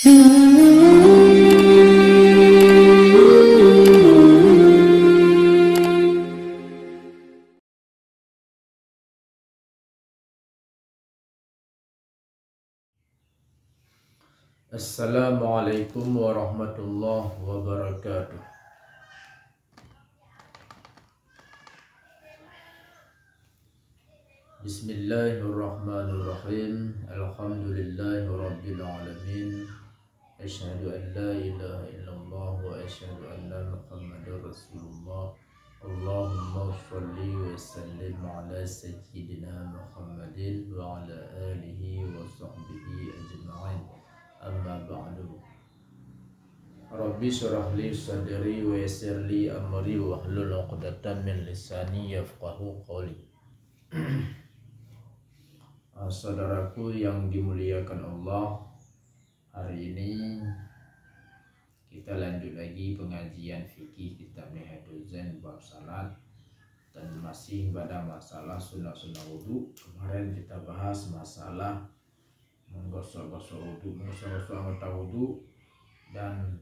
Assalamualaikum warahmatullahi wabarakatuh. Bismillahirrahmanirrahim. Alhamdulillahi rabbil alamin. Asyhadu an la ilaha illallah wa asyhadu anna Muhammadar Rasulullah. Allahumma shalli wa sallim ala sayyidina Muhammadin wa ala alihi wa sahbihi ajma'in. Amma ba'du. Rabbi syrah li sadri wa yassir li amri wa hlul 'uqdatam min lisani yafqahu qawli. Saudaraku yang dimuliakan Allah, hari ini kita lanjut lagi pengajian fikih kitab Nihayatuz Zain bab salat dan masih pada masalah sunnah-sunnah wudu. Kemarin kita bahas masalah menggosok-gosok wudu, menggosok-gosok anggota wudu dan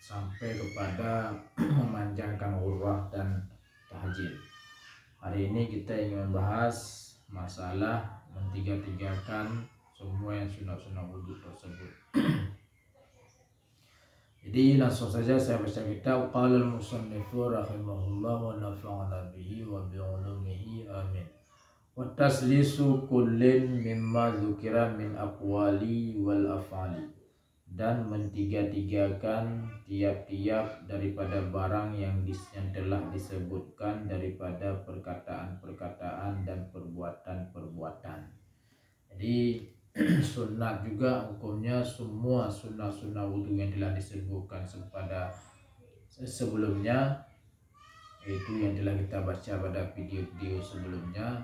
sampai kepada memanjangkan ghurrah dan tahjil. Hari ini kita ingin membahas masalah mentiga-tigakan semua yang sunnah-sunnah wudu tersebut. Jadi langsung saja saya baca kitab. Qala al-musannifu rahimahullah wa nafa'ana bihi wa bi ulumihi amin. Wa taslisu kullin mimma dzukira min aqwali wal af'ali, dan mentiga-tigakan tiap-tiap daripada barang yang telah disebutkan daripada perkataan-perkataan dan perbuatan-perbuatan. Jadi sunat juga hukumnya semua sunnah-sunnah wudu yang telah disebutkan pada sebelumnya, itu yang telah kita baca pada video-video sebelumnya,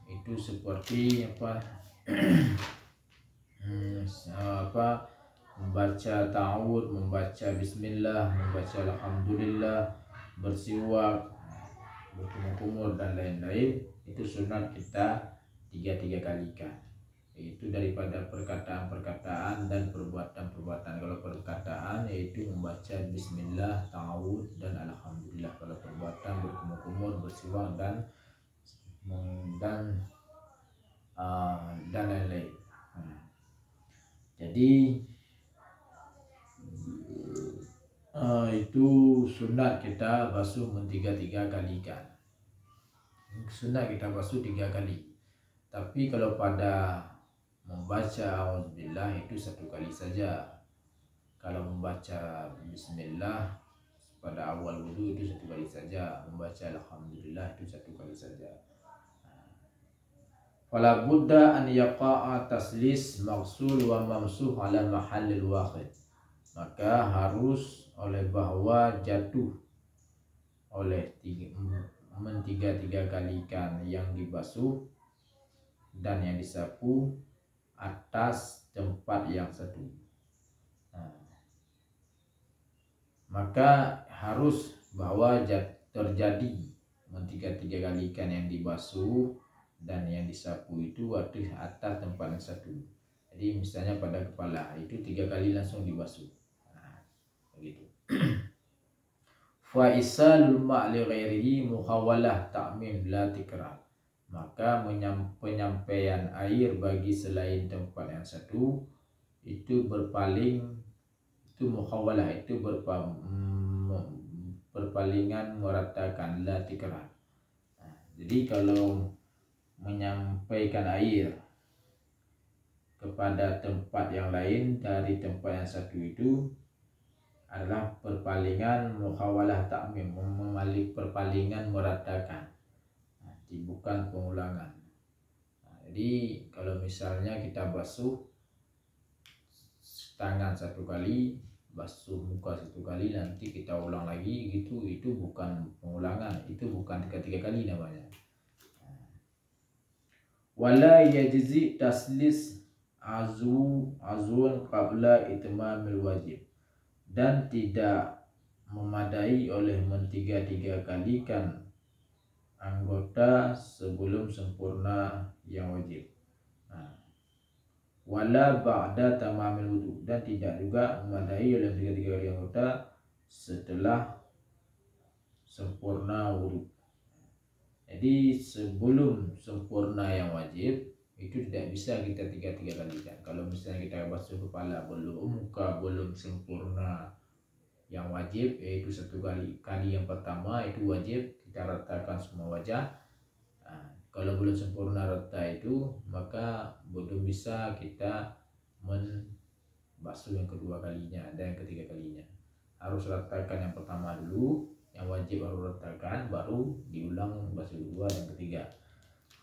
itu seperti membaca ta'awud, membaca bismillah, membaca alhamdulillah, bersiwak, berkumur-kumur dan lain-lain. Itu sunat kita tiga kalikan. Itu daripada perkataan-perkataan dan perbuatan-perbuatan. Kalau perkataan yaitu membaca bismillah, ta'awud dan alhamdulillah. Kalau perbuatan berkumur-kumur, bersiwak dan lain-lain. Jadi itu sunat kita basuh tiga kalikan. Sunat kita basuh 3 kali. Tapi kalau pada membaca auzubillah itu 1 kali saja. Kalau membaca bismillah pada awal wudu itu 1 kali saja. Membaca alhamdulillah itu 1 kali saja. Fala budda an yaqa'a taslis maghsul wa mamsuh ala mahallil wahid. Maka harus oleh bahwa jatuh oleh mentiga kalikan yang dibasuh dan yang disapu atas tempat yang satu. Maka harus bahwa terjadi mentiga kalikan yang dibasuh dan yang disapu itu atas tempat yang satu. Jadi misalnya pada kepala itu 3 kali langsung dibasuh. Begitu. Fa isalul ma' li ghairihi muhawalah ta'mim la tikrar. Maka penyampaian air bagi selain tempat yang satu itu berpaling, itu muhawalah, itu berpalingan meratakan la tikrar. Jadi kalau menyampaikan air kepada tempat yang lain dari tempat yang satu itu adalah perpalingan muhawalah ta'mim, perpalingan meratakan, bukan pengulangan. Jadi kalau misalnya kita basuh tangan 1 kali, basuh muka 1 kali, nanti kita ulang lagi gitu, itu bukan pengulangan, itu bukan 3 kali namanya. Wala yajzi taslis azun qabla itmamil wajib, dan tidak memadai oleh mentiga kalikan anggota sebelum sempurna yang wajib. wala ba'da tamamil wudu, dan tidak juga memadai oleh tiga kali anggota setelah sempurna wudu. Jadi sebelum sempurna yang wajib itu tidak bisa kita tiga kalikan. Kalau misalnya kita basuh kepala belum, muka belum sempurna yang wajib, yaitu satu kali yang pertama itu wajib kita ratakan semua wajah. Kalau belum sempurna rata itu, maka belum bisa kita membasuh yang kedua kalinya dan yang ketiga kalinya. Harus ratakan yang pertama dulu, yang wajib baru ratakan, baru diulang basuh kedua dan ketiga.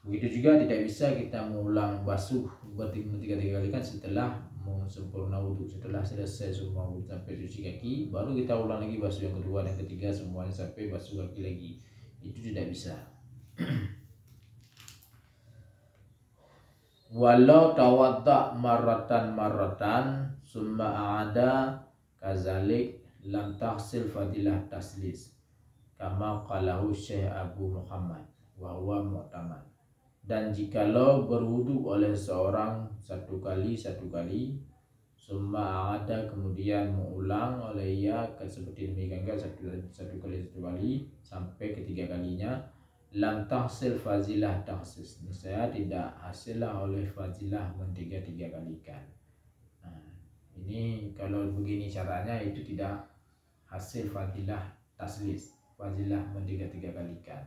Begitu juga tidak bisa kita mengulang basuh tiga kali kan setelah sempurna wudhu. Setelah selesai semua wudhu sampai cuci kaki, baru kita ulang lagi basuh yang kedua dan ketiga semuanya sampai basuh kaki lagi. Itu tidak bisa. Walau tawadda marratan summa ada kazalik lam tahsil fadilah taslis kama qalahu Syekh Abu Muhammad wa huwa mu'tamad. Dan jikalau berwudu oleh seorang satu kali summa ada kemudian mengulang oleh ia seperti demikian satu kali sampai ketiga kalinya, lam tahsil fazilah tahsis, saya tidak hasillah oleh fazilah tiga kalikan. Ini kalau begini caranya itu tidak hasil fadilah taslis, fadilah tiga kalikan.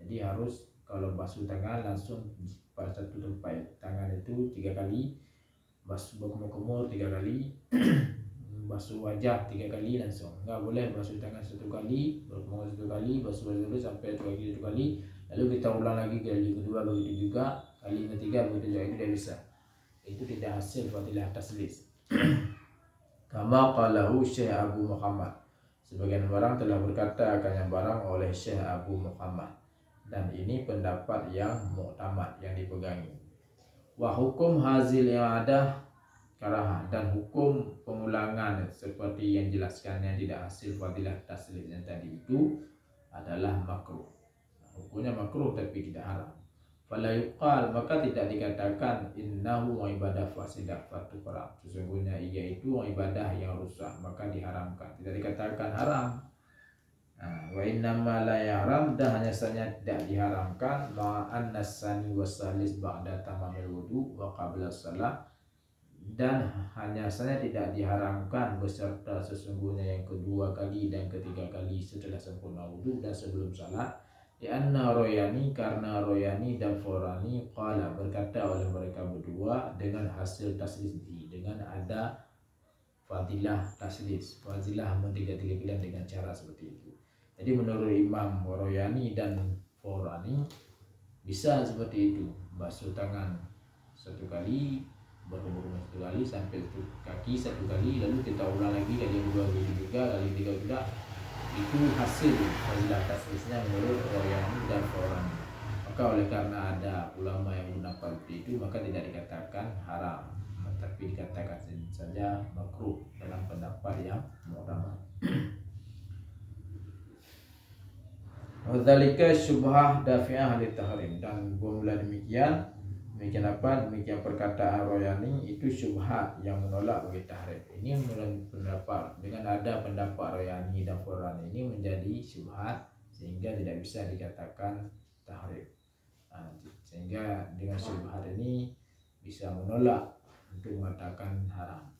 Jadi harus kalau basuh tangan langsung pada satu tempat tangan itu 3 kali, basuh berkumur-kumur 3 kali, basuh wajah 3 kali langsung. Enggak boleh basuh tangan 1 kali, berkumur 1 kali, basuh wajah dulu sampai 1 kali, lalu kita ulang lagi kali kedua, begitu juga kali ketiga, begitu juga. Itu tidak bisa. Itu tidak hasil fadilah taslis. Kama qalahu Syekh Abu Muhammad, sebagian orang telah berkata akan yang barang oleh Syekh Abu Muhammad, dan ini pendapat yang mu'tamad, yang dipegangi. Wa hukum hazil i'adah karahah, dan hukum pengulangan seperti yang jelaskannya tidak hasil fadilah taslis yang tadi itu adalah makruh. Hukumnya makruh tapi tidak haram. Fala yuqal, maka tidak dikatakan innahu ibadah fasidah fatukra, sesungguhnya ia itu ibadah yang rusak maka diharamkan. Tidak dikatakan haram. Wa innama la yahram, dan hanya saja tidak diharamkan ma'an nasani wasalis ba'da tamamil wudu wa qabla salat, dan hanya saja tidak diharamkan beserta sesungguhnya yang kedua kali dan ketiga kali setelah sempurna wudu dan sebelum salat. Lianna Royani, karena Royani dan Forani qala, berkata oleh mereka berdua dengan hasil taslis, dengan ada fadilah taslis, fadilah tiga kalian dengan cara seperti itu. Jadi menurut Imam Royani dan Forani bisa seperti itu, basuh tangan 1 kali, berkumur 1 kali sampai kaki 1 kali, lalu kita ulang lagi kali kedua, kali ketiga, kali ketiga juga. Itu hasil fadilah taslisnya menurut Royani dan Forani. Maka oleh karena ada ulama yang menggunakan itu, maka tidak dikatakan haram, tapi dikatakan saja makruh dalam pendapat yang mu'tamad. Wadzalika syubhah dafi'ah li tahrim, dan bermula demikian apa? Demikian perkataan Royani itu syubhat yang menolak bagi tahrim. Ini menurut pendapat, dengan ada pendapat Royani dan Forani ini menjadi syubhat sehingga tidak bisa dikatakan tahrim. Sehingga dengan syubhat ini bisa menolak untuk mengatakan haram.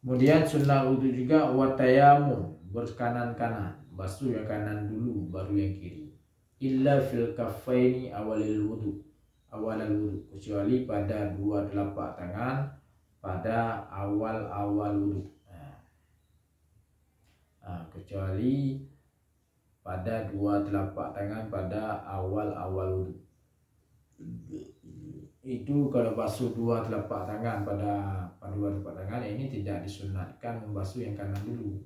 Kemudian sunnah wudu juga watayamum, berkanan-kanan, basuh yang kanan dulu baru yang kiri. Illa fil kaffaini awalal wudu, kecuali pada 2 telapak tangan pada awal wudu. Kecuali pada 2 telapak tangan pada awal wudu. Itu kalau basuh 2 telapak tangan pada 2 telapak tangan, ini tidak disunatkan membasuh yang kanan dulu.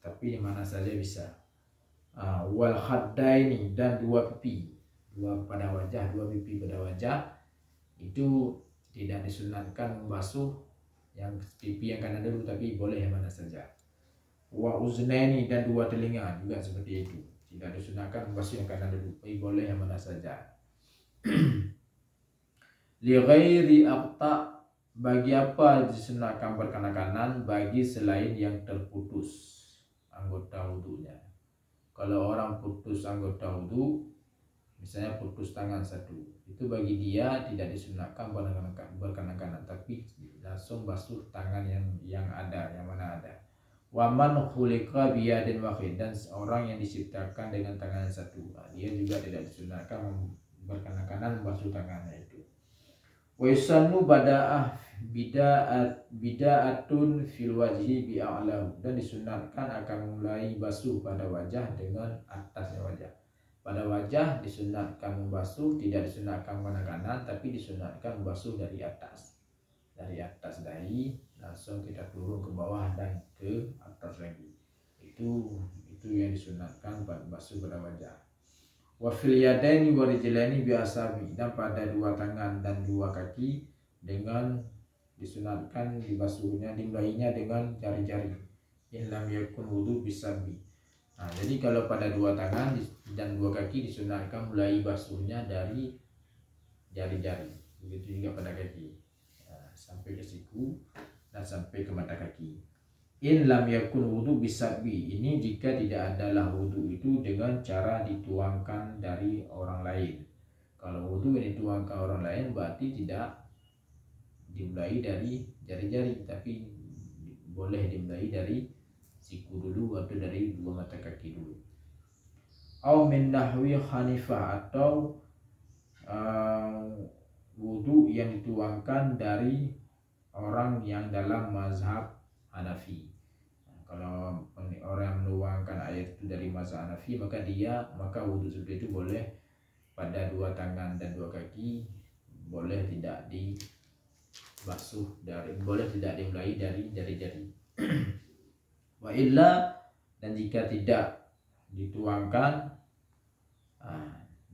Tapi di mana saja bisa. Wal khaddaini, dan 2 pipi, 2 pada wajah, 2 pipi pada wajah, itu tidak disunatkan membasuh yang pipi yang kanan dulu, tapi boleh yang mana saja. Wa uznaini, dan 2 telinga juga seperti itu, tidak disunatkan membasuh yang kanan dulu, tapi boleh yang mana saja. Li ghairi aqta, bagi apa disunahkan berkanan kanan? Bagi selain yang terputus anggota wudunya. Kalau orang putus anggota wudu, misalnya putus tangan satu, itu bagi dia tidak disunahkan berkanan kanan, tapi langsung basuh tangan yang ada, yang mana ada. Waman khuliqa biyadin wahid, dan orang yang diciptakan dengan tangan satu, dia juga tidak disunahkan berkanan kanan membasuh tangannya itu. Wa yusannu bida'atun fil wajhi bi'a'lahu, dan disunatkan akan mulai basuh pada wajah dengan atasnya wajah. Pada wajah disunatkan membasuh, tidak disunatkan kanan kanan, tapi disunatkan membasuh dari atas. Dari atas dahi langsung kita turun ke bawah dan ke atas lagi. Itu yang disunatkan basuh pada wajah. Wa fil yadaini wa rijlaini bi asabi, dan pada dua tangan dan dua kaki dengan disunatkan dibasuhnya, dimulainya dengan jari-jari. In lam yakun wudu bisabi. Nah, jadi kalau pada dua tangan dan dua kaki disunatkan mulai basuhnya dari jari-jari. Begitu juga pada kaki. Nah, sampai ke siku dan sampai ke mata kaki. In lam yakun wudu bisabi, ini jika tidak adalah wudu itu dengan cara dituangkan dari orang lain. Kalau wudu yang dituangkan orang lain berarti tidak dimulai dari jari-jari, tapi boleh dimulai dari siku dulu atau dari dua mata kaki dulu. Au min nahwi Hanifah, atau wudu yang dituangkan dari orang yang dalam mazhab Hanafi. Kalau orang yang menuangkan air itu dari mazhab Hanafi, maka wudhu seperti itu boleh pada dua tangan dan dua kaki, boleh tidak dibasuh boleh tidak dimulai dari jari-jari. Wa illa, dan jika tidak dituangkan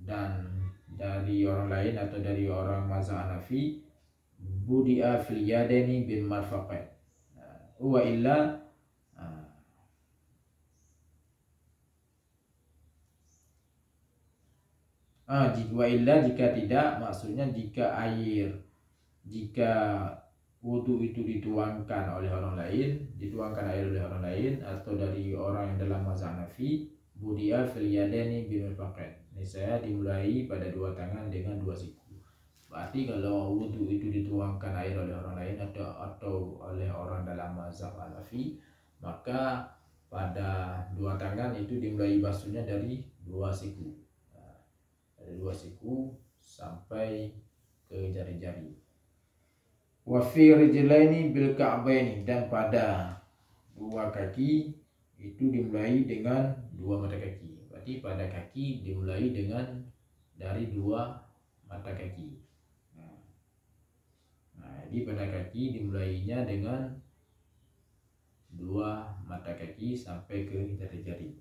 dan dari orang lain atau dari orang mazhab Hanafi, budi'a fil yadaini bil marfaqain. Wa illa, jika tidak, maksudnya jika wudu itu dituangkan oleh orang lain, atau dari orang yang dalam mazhab Hanafi, budi'a fil yadaini bil marfaqain. Ini saya dimulai pada dua tangan dengan dua siku. Berarti kalau wudu itu dituangkan air oleh orang lain atau oleh orang dalam mazhab Hanafi, maka pada dua tangan itu dimulai basuhnya dari dua siku. Dari dua siku sampai ke jari-jari. Wa fi rijlaini bil ka'baini, dan pada dua kaki itu dimulai dengan dua mata kaki. Berarti pada kaki dimulai dari dua mata kaki. Jadi pada kaki dimulainya dengan dua mata kaki sampai ke jari-jari.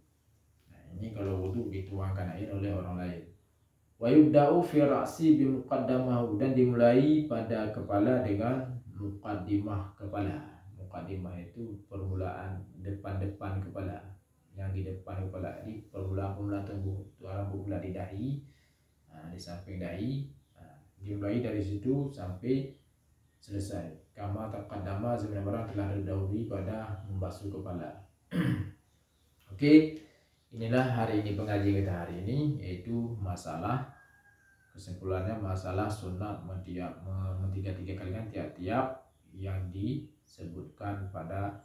Nah, ini kalau wudu dituangkan air oleh orang lain. Wa yubda'u fi ra'si bi muqaddamahu, dan dimulai pada kepala dengan muqaddimah kepala. Muqaddimah itu permulaan depan kepala, yang di depan kepala. Jadi permulaan tubuh, rambut di dahi, di samping dahi, dimulai dari situ sampai selesai. Kama taqaddama, sebenarnya barang telah terdahului pada membasuh kepala. Oke. Inilah hari ini pengajian kita hari ini, yaitu masalah kesimpulannya masalah sunnah tiga kalikan tiap-tiap yang disebutkan pada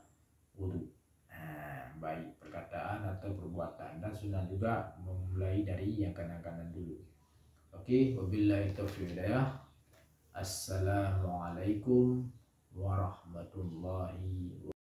wudu. Baik perkataan atau perbuatan, dan sunnah juga memulai dari yang kanan-kanan dulu. Oke, wabillahi taufiq hidayah. Assalamualaikum warahmatullahi wabarakatuh.